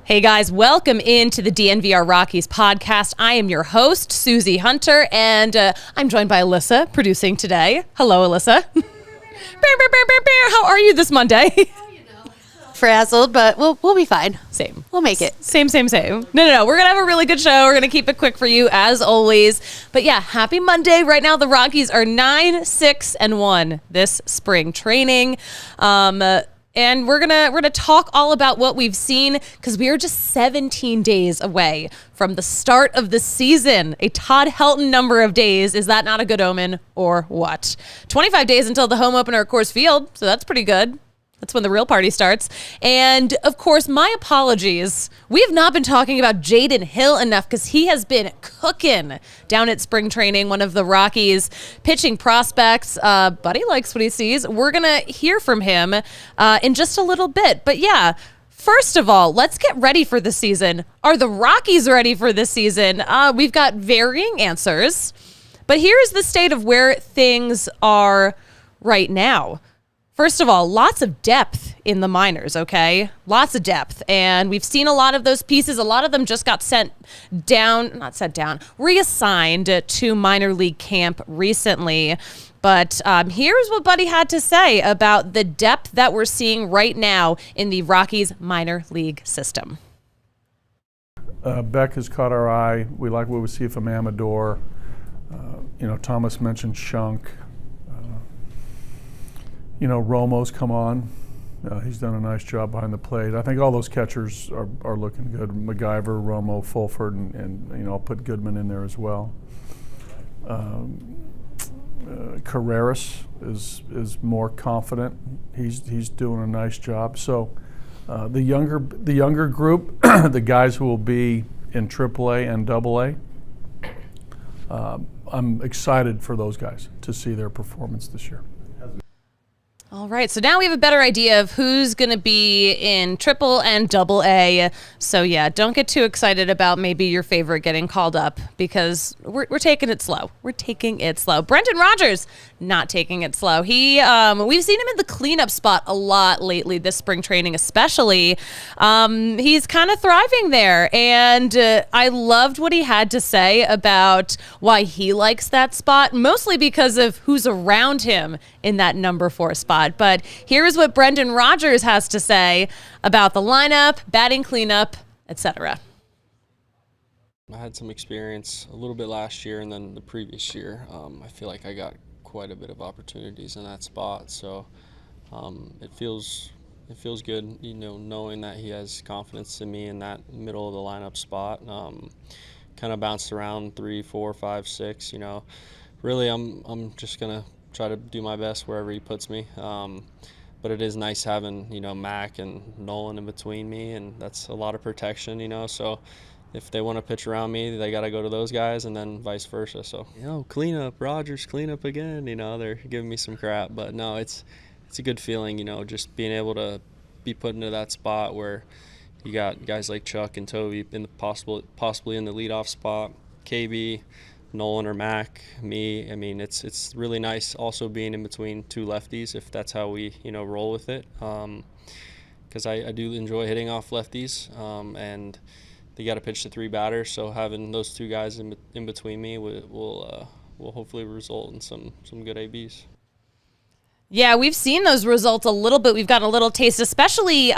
Hey guys, welcome into the DNVR Rockies Podcast. I am your host, Suzie Hunter, and I'm joined by Alyssa, producing today. Hello, Alyssa. How are you this Monday? Frazzled, but we'll be fine. Same. We'll make it. Same. No. We're going to have a really good show. We're going to keep it quick for you, as always. But yeah, happy Monday. Right now, the Rockies are 9-6-1 this spring training. And we're gonna talk all about what we've seen because we are just 17 days away from the start of the season. A Todd Helton number of days. Is that not a good omen or what? 25 days until the home opener at Coors Field, so that's pretty good. That's when the real party starts. And, of course, my apologies. We have not been talking about Jaden Hill enough because he has been cooking down at spring training, one of the Rockies' pitching prospects. Buddy likes what he sees. We're going to hear from him in just a little bit. But, yeah, first of all, let's get ready for the season. Are the Rockies ready for this season? We've got varying answers. But here's the state of where things are right now. First of all, lots of depth in the minors, okay? Lots of depth. And we've seen a lot of those pieces. A lot of them just got reassigned to minor league camp recently. But here's what Buddy had to say about the depth that we're seeing right now in the Rockies minor league system. Beck has caught our eye. We like what we see from Amador. Thomas mentioned Shunk. Romo's come on. He's done a nice job behind the plate. I think all those catchers are looking good. MacGyver, Romo, Fulford, and I'll put Goodman in there as well. Carreras is more confident. He's doing a nice job. So the younger group, the guys who will be in AAA and AA, I'm excited for those guys to see their performance this year. All right, so now we have a better idea of who's going to be in Triple and Double A. So yeah, don't get too excited about maybe your favorite getting called up because we're taking it slow. We're taking it slow. Brendan Rodgers not taking it slow. We've seen him in the cleanup spot a lot lately this spring training, especially. He's kind of thriving there, and I loved what he had to say about why he likes that spot, mostly because of who's around him in that number 4 spot. But here's what Brendan Rodgers has to say about the lineup, batting cleanup, etc. I had some experience a little bit last year and then the previous year. I feel like I got quite a bit of opportunities in that spot, so it feels good, knowing that he has confidence in me in that middle of the lineup spot. Kind of bounced around 3, 4, 5, 6. Really, I'm just gonna try to do my best wherever he puts me. But it is nice having, Mac and Nolan in between me, and that's a lot of protection, so if they want to pitch around me, they got to go to those guys, and then vice versa. So, clean up, Rodgers, clean up again, they're giving me some crap. But no, it's a good feeling, just being able to be put into that spot where you got guys like Chuck and Toby in the possibly in the leadoff spot, KB, Nolan or Mac, me. I mean, it's really nice also being in between 2 lefties if that's how we roll with it, because I do enjoy hitting off lefties, and they got to pitch to 3 batters, so having those 2 guys in between me will hopefully result in some good ABs. Yeah, we've seen those results a little bit. We've got a little taste, especially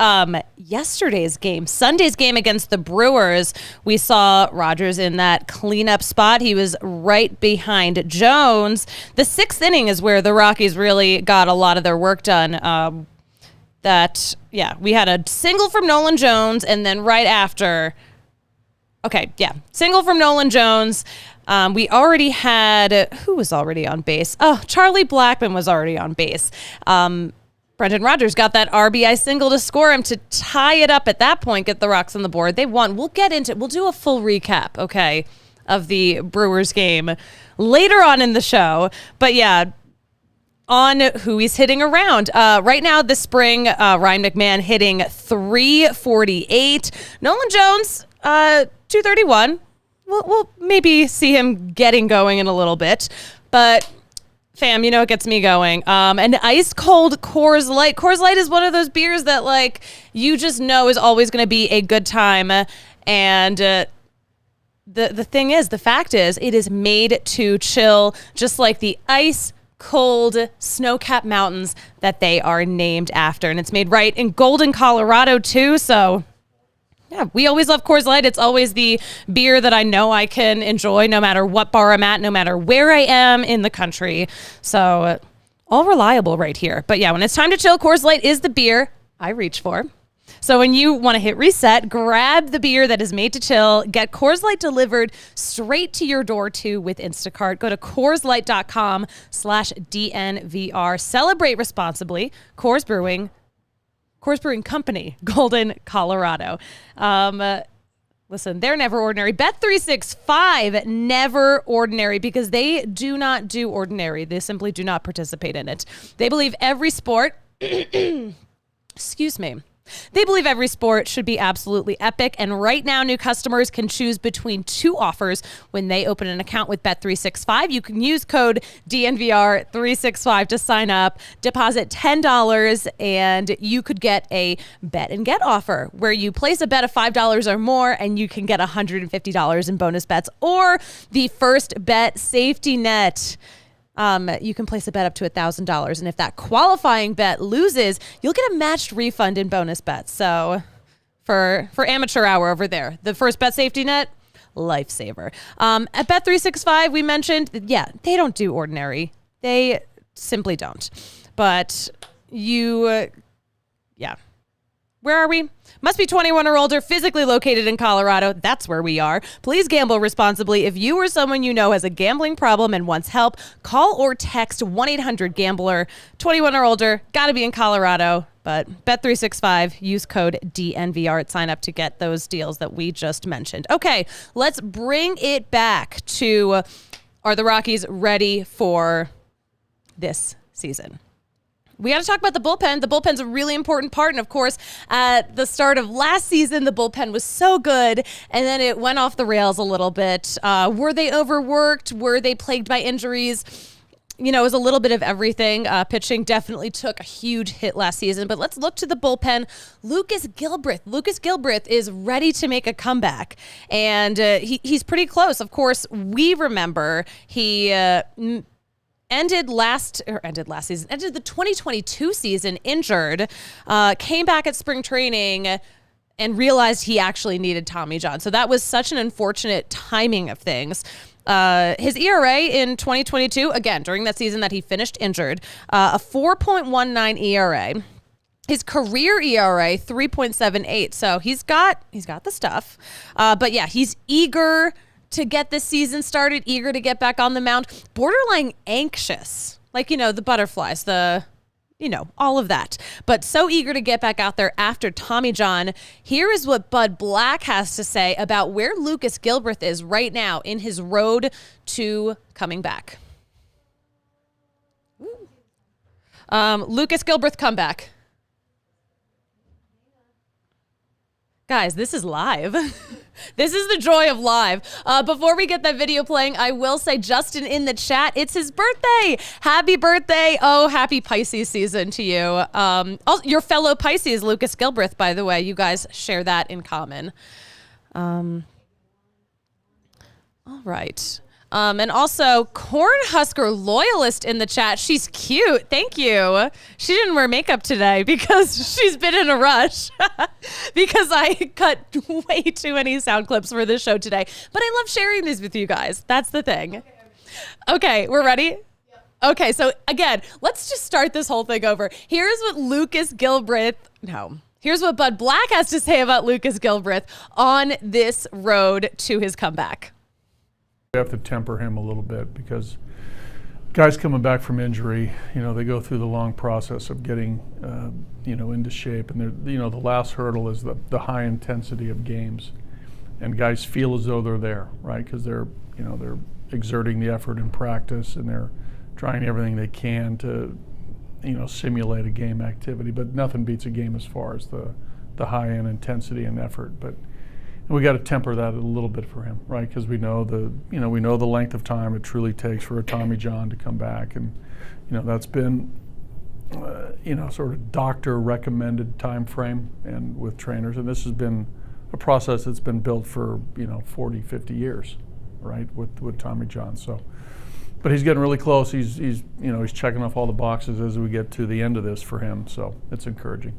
yesterday's game, Sunday's game against the Brewers. We saw Rodgers in that cleanup spot. He was right behind Jones. The 6th inning is where the Rockies really got a lot of their work done. We had a single from Nolan Jones, and then right after, single from Nolan Jones. We already had, who was already on base? Oh, Charlie Blackmon was already on base. Brendan Brendan Rodgers got that RBI single to score him to tie it up at that point, get the Rocks on the board. They won. We'll do a full recap, okay, of the Brewers game later on in the show. But yeah, on who he's hitting around. Right now this spring, Ryan McMahon hitting .348. Nolan Jones, .231. We'll maybe see him getting going in a little bit. But fam, you know it gets me going. An ice cold Coors Light. Coors Light is one of those beers that like you just know is always going to be a good time. And the fact is, it is made to chill, just like the ice cold snow-capped mountains that they are named after. And it's made right in Golden, Colorado too. So yeah, we always love Coors Light. It's always the beer that I know I can enjoy no matter what bar I'm at, no matter where I am in the country. So all reliable right here. But yeah, when it's time to chill, Coors Light is the beer I reach for. So when you want to hit reset, grab the beer that is made to chill. Get Coors Light delivered straight to your door too with Instacart. Go to CoorsLight.com/DNVR. Celebrate responsibly. Coors Brewing Company, Golden, Colorado. Listen, they're never ordinary. Bet365, never ordinary, because they do not do ordinary. They simply do not participate in it. They believe every sport, excuse me. They believe every sport should be absolutely epic, and right now new customers can choose between two offers when they open an account with Bet365. You can use code DNVR365 to sign up, deposit $10, and you could get a bet and get offer where you place a bet of $5 or more and you can get $150 in bonus bets, or the first bet safety net. You can place a bet up to $1,000, and if that qualifying bet loses, you'll get a matched refund in bonus bets. So for amateur hour over there, the first bet safety net, lifesaver. At Bet365, we mentioned, yeah, they don't do ordinary. They simply don't. But where are we? Must be 21 or older, physically located in Colorado. That's where we are. Please gamble responsibly. If you or someone you know has a gambling problem and wants help, call or text 1-800-GAMBLER. 21 or older, got to be in Colorado. But Bet365, use code DNVR at sign up to get those deals that we just mentioned. Okay, let's bring it back to, are the Rockies ready for this season? We got to talk about the bullpen. The bullpen's a really important part. And of course, at the start of last season, the bullpen was so good. And then it went off the rails a little bit. Were they overworked? Were they plagued by injuries? You know, it was a little bit of everything. Pitching definitely took a huge hit last season. But let's look to the bullpen. Lucas Gilbreth. Lucas Gilbreth is ready to make a comeback. And he's pretty close. Of course, we remember he ended the 2022 season injured, came back at spring training and realized he actually needed Tommy John. So that was such an unfortunate timing of things. His ERA in 2022, again, during that season that he finished injured, a 4.19 ERA. His career ERA, 3.78. So he's got the stuff. But yeah, he's eager to get this season started, eager to get back on the mound, borderline anxious, like, you know, the butterflies, all of that, but so eager to get back out there after Tommy John. Here is what Bud Black has to say about where Lucas Gilbreth is right now in his road to coming back. Lucas Gilbreth comeback. Guys, this is live. This is the joy of live. Before we get that video playing, I will say Justin in the chat, it's his birthday. Happy birthday. Oh, happy Pisces season to you. Your fellow Pisces, Lucas Gilbreth, by the way, you guys share that in common. All right. And also Cornhusker Loyalist in the chat. She's cute. Thank you. She didn't wear makeup today because she's been in a rush because I cut way too many sound clips for this show today. But I love sharing these with you guys. That's the thing. Okay, we're ready? Okay, so again, let's just start this whole thing over. Here's what here's what Bud Black has to say about Lucas Gilbreth on this road to his comeback. We have to temper him a little bit because guys coming back from injury, they go through the long process of getting, into shape, and the last hurdle is the high intensity of games, and guys feel as though they're there, right? Because they're exerting the effort in practice, and they're trying everything they can to, simulate a game activity. But nothing beats a game as far as the high end intensity and effort. But we got to temper that a little bit for him, right? Because we know the length of time it truly takes for a Tommy John to come back, and that's been sort of doctor recommended time frame, and with trainers, and this has been a process that's been built for 40, 50 years, right? With Tommy John. So, but he's getting really close. He's checking off all the boxes as we get to the end of this for him. So it's encouraging.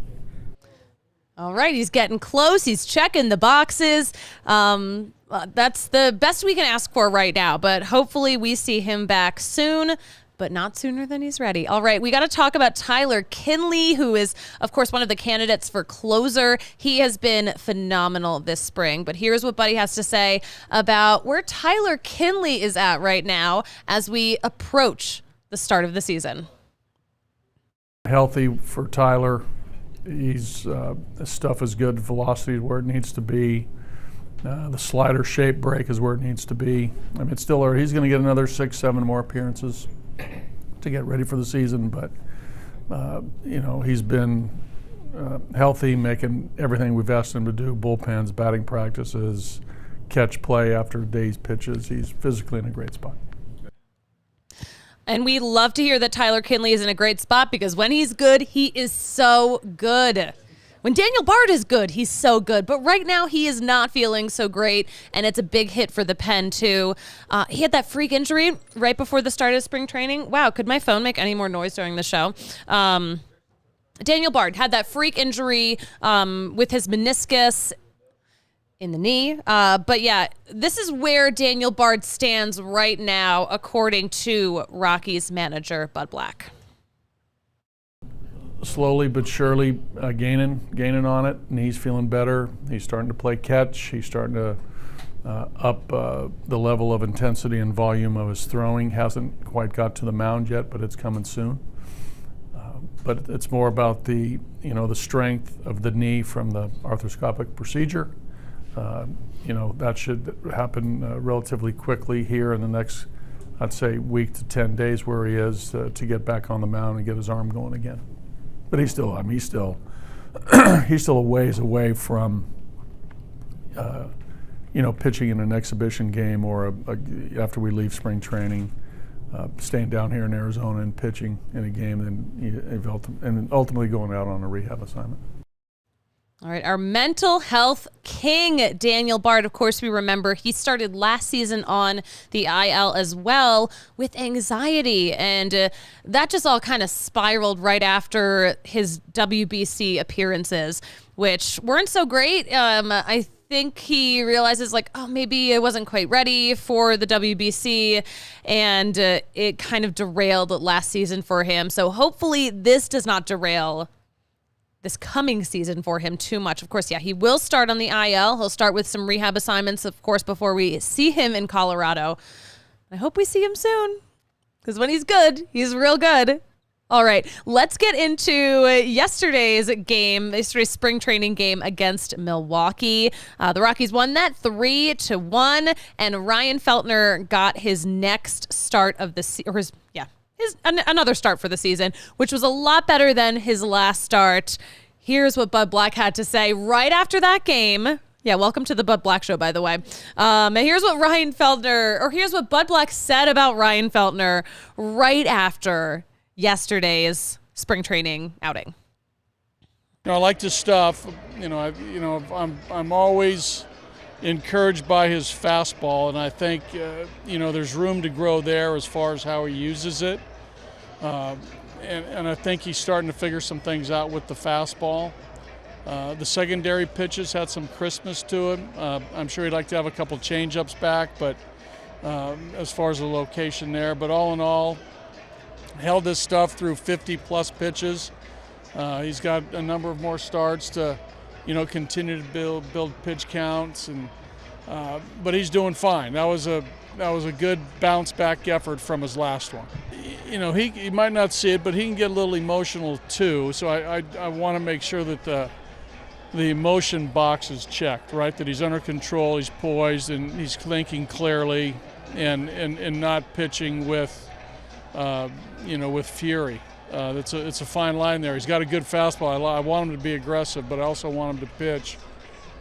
All right, he's getting close. He's checking the boxes. That's the best we can ask for right now, but hopefully we see him back soon, but not sooner than he's ready. All right, we got to talk about Tyler Kinley, who is, of course, one of the candidates for closer. He has been phenomenal this spring, but here's what Buddy has to say about where Tyler Kinley is at right now as we approach the start of the season. Healthy for Tyler. His stuff is good. Velocity is where it needs to be. The slider shape break is where it needs to be. I mean, it's still early. He's going to get another 6-7 more appearances to get ready for the season. But, he's been healthy, making everything we've asked him to do, bullpens, batting practices, catch play after day's pitches. He's physically in a great spot. And we love to hear that Tyler Kinley is in a great spot, because when he's good, he is so good. When Daniel Bard is good, he's so good. But right now, he is not feeling so great, and it's a big hit for the pen, too. He had that freak injury right before the start of spring training. Wow, could my phone make any more noise during the show? Daniel Bard had that freak injury with his meniscus in the knee. But yeah, this is where Daniel Bard stands right now, according to Rockies manager Bud Black. Slowly but surely gaining on it, and he's feeling better. He's starting to play catch. He's starting to up the level of intensity and volume of his throwing. Hasn't quite got to the mound yet, but it's coming soon. But it's more about the strength of the knee from the arthroscopic procedure. That should happen relatively quickly here in the next, I'd say, week to 10 days, where he is to get back on the mound and get his arm going again. But he's still a ways away from, pitching in an exhibition game or after we leave spring training, staying down here in Arizona and pitching in a game, and ultimately going out on a rehab assignment. All right, our mental health king, Daniel Bard. Of course, we remember he started last season on the IL as well with anxiety, and that just all kind of spiraled right after his WBC appearances, which weren't so great. I think he realizes, maybe I wasn't quite ready for the WBC, and it kind of derailed last season for him. So hopefully this does not derail this coming season for him too much. Of course, yeah, he will start on the IL. He'll start with some rehab assignments, of course, before we see him in Colorado. I hope we see him soon, because when he's good, he's real good. All right, let's get into yesterday's spring training game against Milwaukee. The Rockies won that 3-1, and Ryan Feltner got his next start of the season, another start for the season, which was a lot better than his last start. Here's what Bud Black had to say right after that game. Yeah, welcome to the Bud Black Show, by the way. Here's what Bud Black said about Ryan Feltner right after yesterday's spring training outing. I like his stuff. I'm always encouraged by his fastball, and I think there's room to grow there as far as how he uses it. And I think he's starting to figure some things out with the fastball. The secondary pitches had some crispness to him. I'm sure he'd like to have a couple change-ups back, but as far as the location there. But all in all, held his stuff through 50-plus pitches. He's got a number of more starts to, continue to build pitch counts and but he's doing fine. That was a good bounce back effort from his last one. You know, he might not see it, but he can get a little emotional too. So I want to make sure that the emotion box is checked, right? That he's under control, he's poised, and he's thinking clearly, and not pitching with, with fury. It's a fine line there. He's got a good fastball. I want him to be aggressive, but I also want him to pitch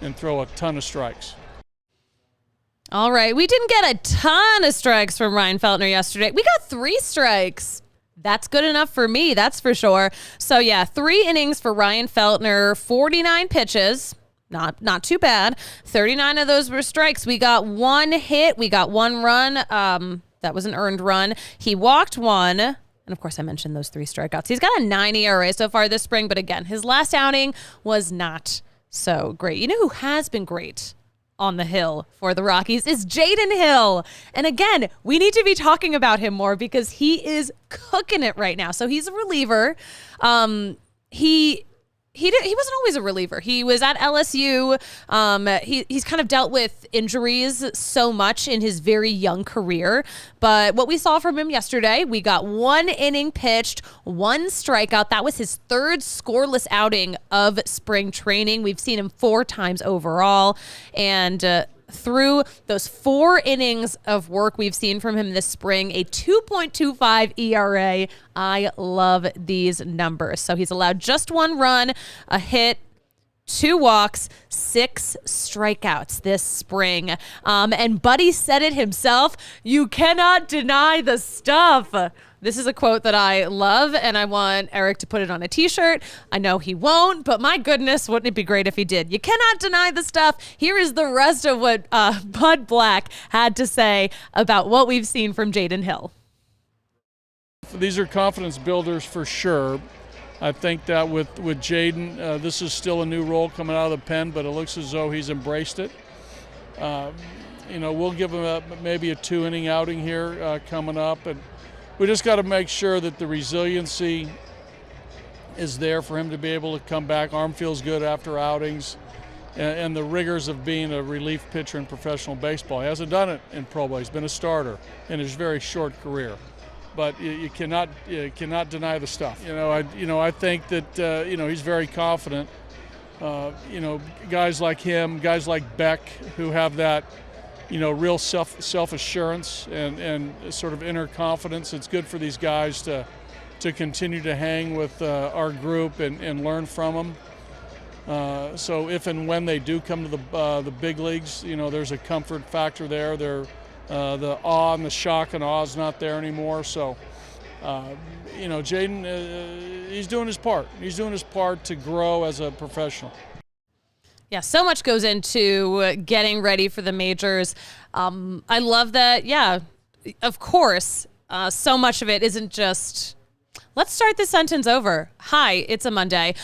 and throw a ton of strikes. All right. We didn't get a ton of strikes from Ryan Feltner yesterday. We got 3 strikes. That's good enough for me, that's for sure. So, yeah, 3 innings for Ryan Feltner, 49 pitches. Not too bad. 39 of those were strikes. We got 1 hit. We got 1 run. That was an earned run. He walked 1. And, of course, I mentioned those 3 strikeouts. He's got a 9 ERA so far this spring. But, again, his last outing was not so great. You know who has been great on the hill for the Rockies is Jaden Hill. And again, we need to be talking about him more because he is cooking it right now. So he's a reliever. He wasn't always a reliever. He was at LSU. He's kind of dealt with injuries so much in his very young career. But what we saw from him yesterday, we got 1 inning pitched, 1 strikeout. That was his 3rd scoreless outing of spring training. We've seen him 4 times overall. And through those 4 innings of work we've seen from him this spring, a 2.25 ERA. I love these numbers. So he's allowed just 1 run, a hit, 2 walks, 6 strikeouts this spring. And Buddy said it himself, you cannot deny the stuff. This is a quote that I love, and I want Eric to put it on a T-shirt. I know he won't, but my goodness, wouldn't it be great if he did? You cannot deny the stuff. Here is the rest of what Bud Black had to say about what we've seen from Jaden Hill. These are confidence builders for sure. I think that with Jaden, this is still a new role coming out of the pen, but it looks as though he's embraced it. We'll give him maybe a 2-inning outing here coming up, and we just got to make sure that the resiliency is there for him to be able to come back. Arm feels good after outings, and the rigors of being a relief pitcher in professional baseball. He hasn't done it in pro ball. He's been a starter in his very short career. But you cannot deny the stuff. I think that he's very confident. Guys like him, guys like Beck, who have that, real self-assurance and sort of inner confidence. It's good for these guys to continue to hang with our group and learn from them. So if and when they do come to the big leagues, there's a comfort factor there. The awe and the shock and awe is not there anymore. So, Jaden, he's doing his part. He's doing his part to grow as a professional. Yeah, so much goes into getting ready for the majors. I love that. Yeah, of course, so much of it isn't just, let's start this sentence over. Hi, it's a Monday.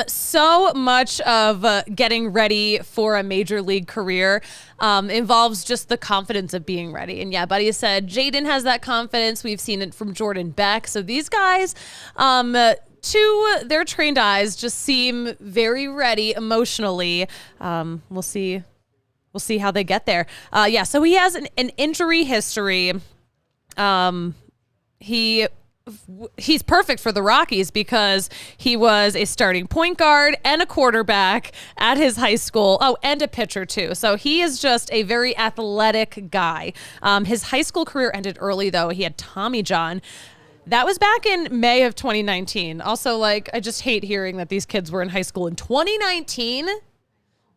So much of getting ready for a major league career involves just the confidence of being ready. And yeah, Buddy said Jaden has that confidence. We've seen it from Jordan Beck. So these guys, to their trained eyes, just seem very ready emotionally. We'll see how they get there. So he has an injury history. He's perfect for the Rockies because he was a starting point guard and a quarterback at his high school. Oh, and a pitcher too. So he is just a very athletic guy. His high school career ended early though. He had Tommy John. That was back in May of 2019. Also, I just hate hearing that these kids were in high school in 2019.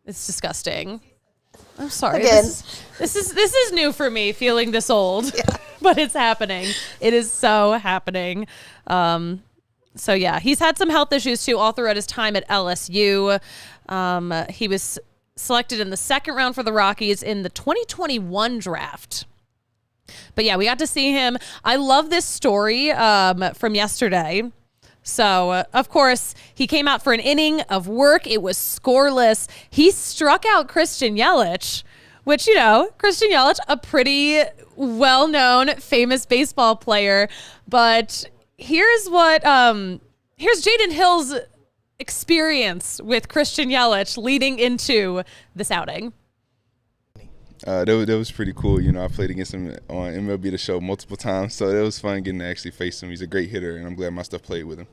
It's disgusting. I'm sorry. This is new for me, feeling this old. Yeah. But it's happening. It is so happening. So yeah, he's had some health issues too all throughout his time at LSU. He was selected in the 2nd round for the Rockies in the 2021 draft. But yeah, we got to see him. I love this story from yesterday. So, of course, he came out for an inning of work. It was scoreless. He struck out Christian Yelich, which, Christian Yelich, a pretty well-known, famous baseball player. But here's Jaden Hill's experience with Christian Yelich leading into this outing. That was pretty cool. I played against him on MLB The Show multiple times, so it was fun getting to actually face him. He's a great hitter, and I'm glad my stuff played with him.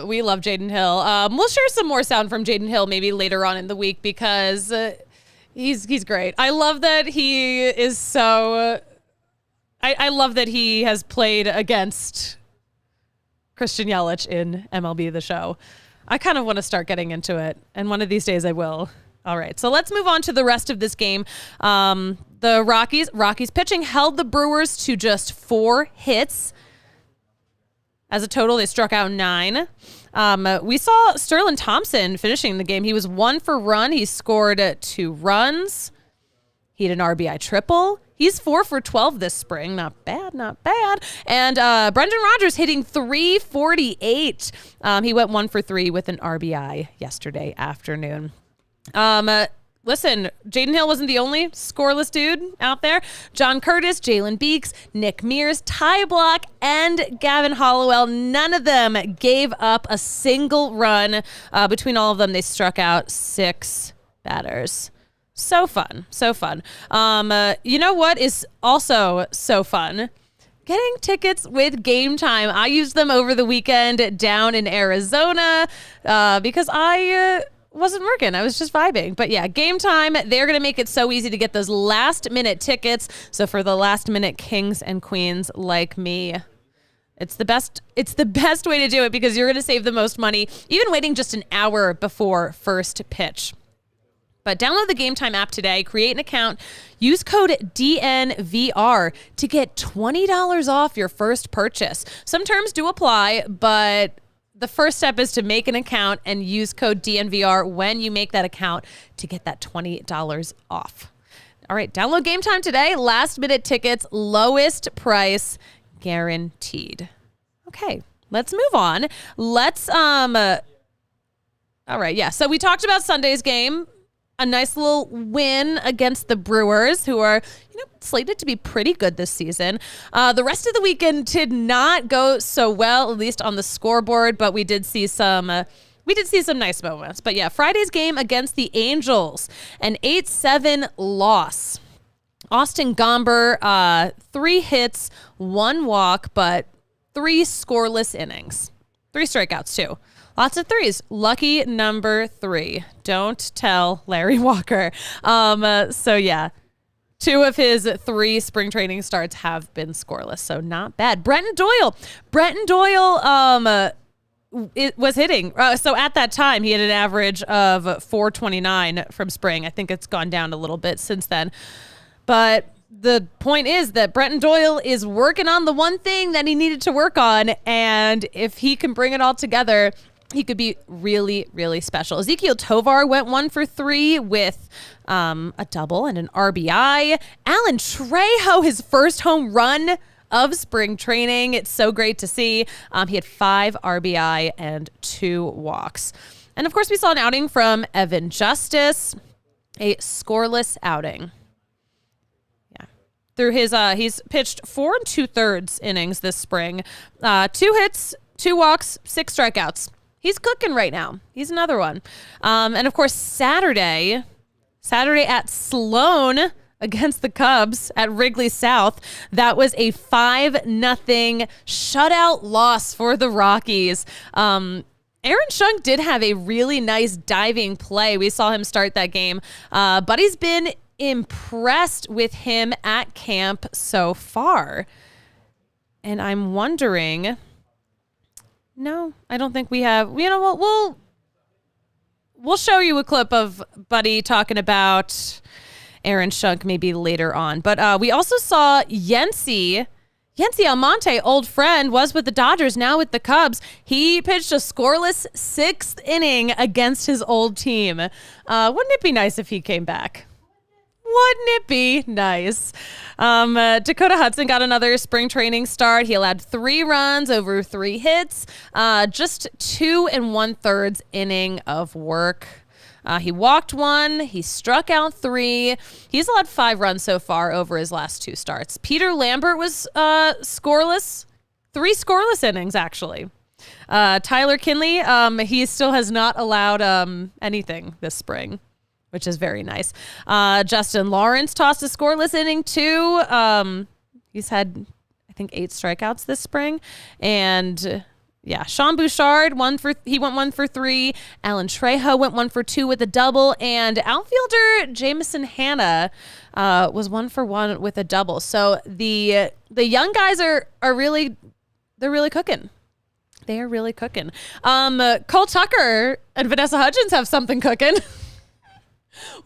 We love Jaden Hill. We'll share some more sound from Jaden Hill maybe later on in the week because he's great. I love that he is so. I love that he has played against Christian Yelich in MLB The Show. I kind of want to start getting into it, and one of these days I will. All right, so let's move on to the rest of this game. The Rockies pitching held the Brewers to just 4 hits. As a total, they struck out 9. We saw Sterling Thompson finishing the game. He was 1 for run. He scored 2 runs. He had an RBI triple. He's 4 for 12 this spring. Not bad, not bad. And Brendan Rodgers hitting .348. He went 1 for 3 with an RBI yesterday afternoon. Listen, Jaden Hill wasn't the only scoreless dude out there. John Curtis, Jalen Beeks, Nick Mears, Ty Block, and Gavin Hollowell. None of them gave up a single run. Between all of them, they struck out 6 batters. So fun. So fun. You know what is also so fun? Getting tickets with Game Time. I used them over the weekend down in Arizona because I wasn't working. I was just vibing. But yeah, Game Time, they're going to make it so easy to get those last minute tickets. So for the last minute kings and queens like me, it's the best way to do it because you're going to save the most money, even waiting just an hour before first pitch. But download the Game Time app today, create an account, use code DNVR to get $20 off your first purchase. Some terms do apply, but the first step is to make an account and use code DNVR when you make that account to get that $20 off. All right, download Game Time today. Last minute tickets, lowest price guaranteed. Okay, let's move on. All right, yeah. So we talked about Sunday's game. A nice little win against the Brewers, who are, slated to be pretty good this season. The rest of the weekend did not go so well, at least on the scoreboard, but we did see some nice moments. But yeah, Friday's game against the Angels, an 8-7 loss. Austin Gomber, 3 hits, 1 walk, but 3 scoreless innings. 3 strikeouts too. Lots of 3s. Lucky number 3. Don't tell Larry Walker. So yeah, 2 of his 3 spring training starts have been scoreless. So not bad. Brenton Doyle, it was hitting. So at that time, he had an average of .429 from spring. I think it's gone down a little bit since then. But the point is that Brenton Doyle is working on the one thing that he needed to work on. And if he can bring it all together, he could be really, really special. Ezekiel Tovar went 1 for 3 with a double and an RBI. Alan Trejo, his first home run of spring training. It's so great to see. He had 5 RBI and 2 walks. And of course, we saw an outing from Evan Justice, a scoreless outing. Yeah. Through his, he's pitched 4 2/3 innings this spring. 2 hits, 2 walks, 6 strikeouts. He's cooking right now. He's another one. And of course, Saturday at Sloan against the Cubs at Wrigley South, that was a 5-0 shutout loss for the Rockies. Aaron Schunk did have a really nice diving play. We saw him start that game. Buddy's been impressed with him at camp so far. And I'm wondering... No, I don't think we have. We'll show you a clip of Buddy talking about Aaron Schunk maybe later on. But we also saw Yency Almonte, old friend, was with the Dodgers, now with the Cubs. He pitched a scoreless 6th inning against his old team. Wouldn't it be nice if he came back? Wouldn't it be nice? Dakota Hudson got another spring training start. He allowed 3 runs over 3 hits, just 2 1/3 inning of work. He walked 1. He struck out 3. He's allowed 5 runs so far over his last 2 starts. Peter Lambert was scoreless. 3 scoreless innings, actually. Tyler Kinley, he still has not allowed anything this spring, which is very nice. Justin Lawrence tossed a scoreless inning too. He's had, I think, 8 strikeouts this spring. And yeah, Sean Bouchard went 1 for 3. Alan Trejo went 1 for 2 with a double. And outfielder Jamison Hanna was 1 for 1 with a double. So the young guys are really cooking. They are really cooking. Cole Tucker and Vanessa Hudgens have something cooking.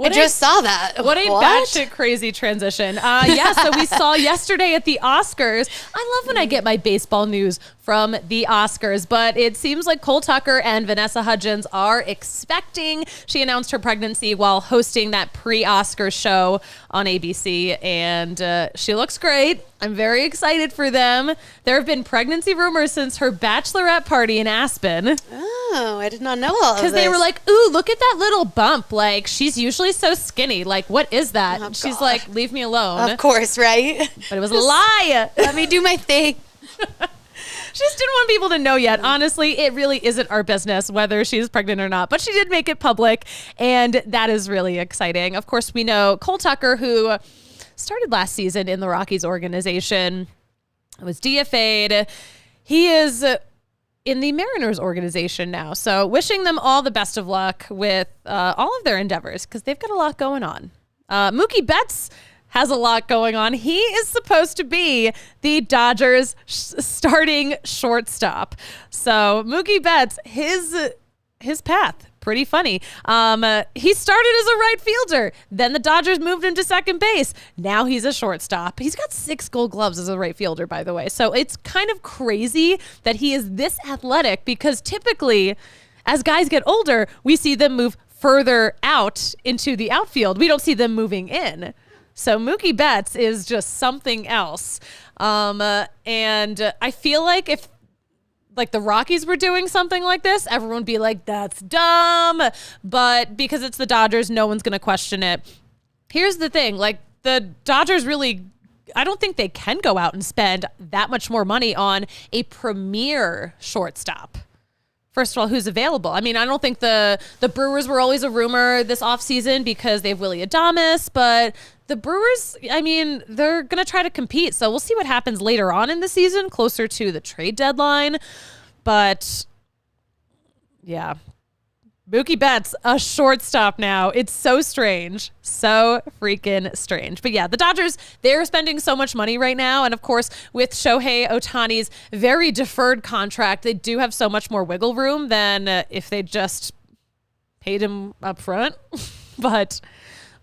I just saw that. What a batshit crazy transition. So we saw yesterday at the Oscars. I love when I get my baseball news from the Oscars, but it seems like Cole Tucker and Vanessa Hudgens are expecting. She announced her pregnancy while hosting that pre-Oscar show on ABC, and she looks great. I'm very excited for them. There have been pregnancy rumors since her bachelorette party in Aspen. Oh, I did not know all of this. Because they were like, ooh, look at that little bump. Like, she's usually so skinny. Like, what is that? Oh, she's God. like, leave me alone. Of course, right? But it was a lie. Let me do my thing. She just didn't want people to know yet. Honestly, it really isn't our business whether she's pregnant or not. But she did make it public, and that is really exciting. Of course, we know Cole Tucker, who started last season in the Rockies organization, was DFA'd. He is in the Mariners organization now. So wishing them all the best of luck with all of their endeavors, because they've got a lot going on. Mookie Betts has a lot going on. He is supposed to be the Dodgers starting shortstop. So Mookie Betts, his path, pretty funny. He started as a right fielder. Then the Dodgers moved him to second base. Now he's a shortstop. He's got 6 Gold Gloves as a right fielder, by the way. So it's kind of crazy that he is this athletic, because typically as guys get older, we see them move further out into the outfield. We don't see them moving in. So Mookie Betts is just something else. And I feel like if the Rockies were doing something like this, everyone would be like, that's dumb. But because it's the Dodgers, no one's going to question it. Here's the thing. The Dodgers really, I don't think they can go out and spend that much more money on a premier shortstop. First of all, who's available? I mean, I don't think the Brewers were always a rumor this offseason because they have Willy Adames, but the Brewers, I mean, they're going to try to compete. So we'll see what happens later on in the season, closer to the trade deadline. But yeah, Mookie Betts, a shortstop now. It's so strange. So freaking strange. But yeah, the Dodgers, they're spending so much money right now. And of course, with Shohei Ohtani's very deferred contract, they do have so much more wiggle room than if they just paid him up front. But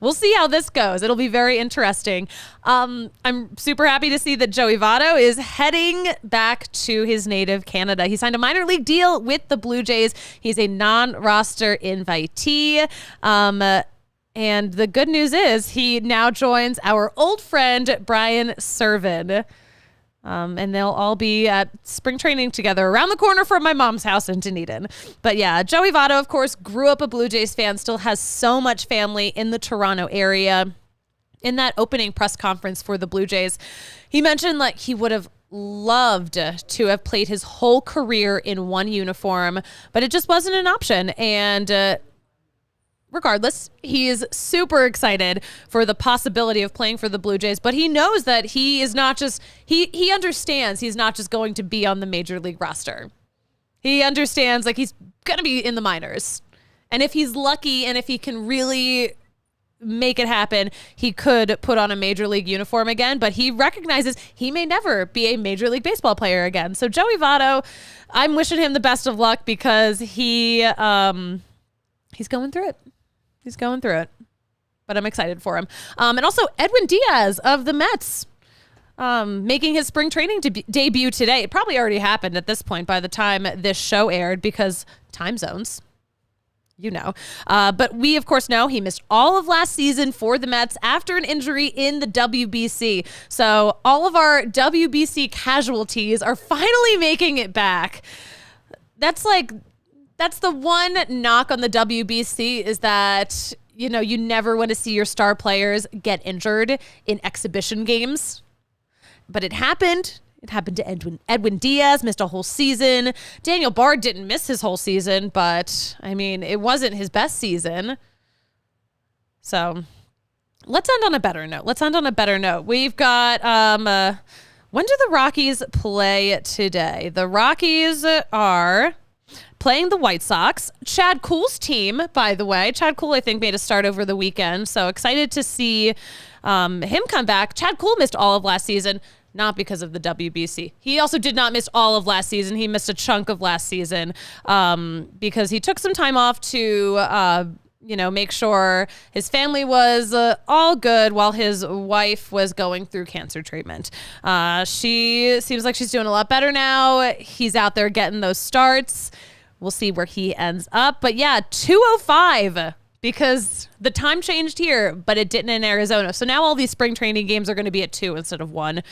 we'll see how this goes. It'll be very interesting. I'm super happy to see that Joey Votto is heading back to his native Canada. He signed a minor league deal with the Blue Jays. He's a non-roster invitee. And the good news is he now joins our old friend, Brian Serven. And they'll all be at spring training together around the corner from my mom's house in Dunedin. But yeah, Joey Votto, of course, grew up a Blue Jays fan, still has so much family in the Toronto area. In that opening press conference for the Blue Jays, he mentioned he would have loved to have played his whole career in one uniform, but it just wasn't an option. And regardless, he is super excited for the possibility of playing for the Blue Jays, but he knows that he is not just, he understands he's not just going to be on the major league roster. He understands he's going to be in the minors. And if he's lucky and if he can really make it happen, he could put on a major league uniform again, but he recognizes he may never be a major league baseball player again. So Joey Votto, I'm wishing him the best of luck because he's going through it. He's going through it, but I'm excited for him. And also Edwin Diaz of the Mets making his spring training debut today. It probably already happened at this point by the time this show aired because time zones, But we, of course, know he missed all of last season for the Mets after an injury in the WBC. So all of our WBC casualties are finally making it back. That's the one knock on the WBC is that, you never want to see your star players get injured in exhibition games. But it happened. It happened to Edwin Diaz, missed a whole season. Daniel Bard didn't miss his whole season, but, it wasn't his best season. So let's end on a better note. We've got, when do the Rockies play today? The Rockies are playing the White Sox. Chad Kuhl's team, by the way. Chad Kuhl, I think, made a start over the weekend. So excited to see him come back. Chad Kuhl missed all of last season, not because of the WBC. He also did not miss all of last season. He missed a chunk of last season because he took some time off to make sure his family was all good while his wife was going through cancer treatment. She seems like she's doing a lot better now. He's out there getting those starts. We'll see where he ends up. But yeah, 2:05 because the time changed here, but it didn't in Arizona. So now all these spring training games are going to be at 2 instead of 1.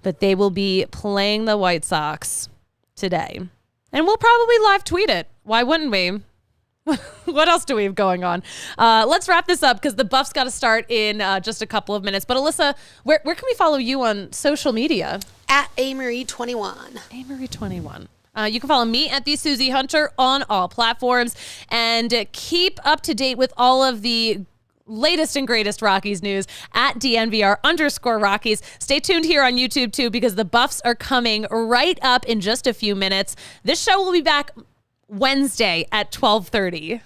But they will be playing the White Sox today. And we'll probably live tweet it. Why wouldn't we? What else do we have going on? Let's wrap this up because the Buffs got to start in just a couple of minutes. But Alyssa, where can we follow you on social media? At Amory21. Amory21. You can follow me at the Suzie Hunter on all platforms and keep up to date with all of the latest and greatest Rockies news at DNVR_Rockies. Stay tuned here on YouTube too because the Buffs are coming right up in just a few minutes. This show will be back Wednesday at 12:30.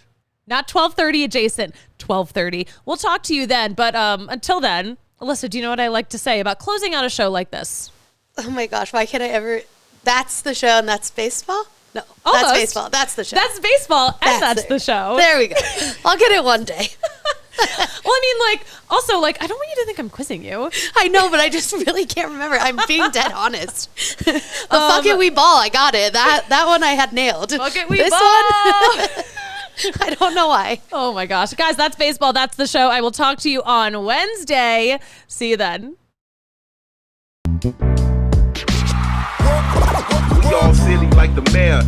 Not 12:30 adjacent, 12:30. We'll talk to you then. But until then, Alyssa, do you know what I like to say about closing out a show like this? Oh my gosh, why can't I ever? That's the show and that's baseball? No, Almost. That's baseball. That's the show. That's baseball and that's the show. There we go. I'll get it one day. Well, I mean, also, I don't want you to think I'm quizzing you. I know, but I just really can't remember. I'm being dead honest. The fuck it, we ball. I got it. That one I had nailed. Fuck it, we this ball. One, I don't know why. Oh my gosh. Guys, that's baseball. That's the show. I will talk to you on Wednesday. See you then. We all silly like the mayor.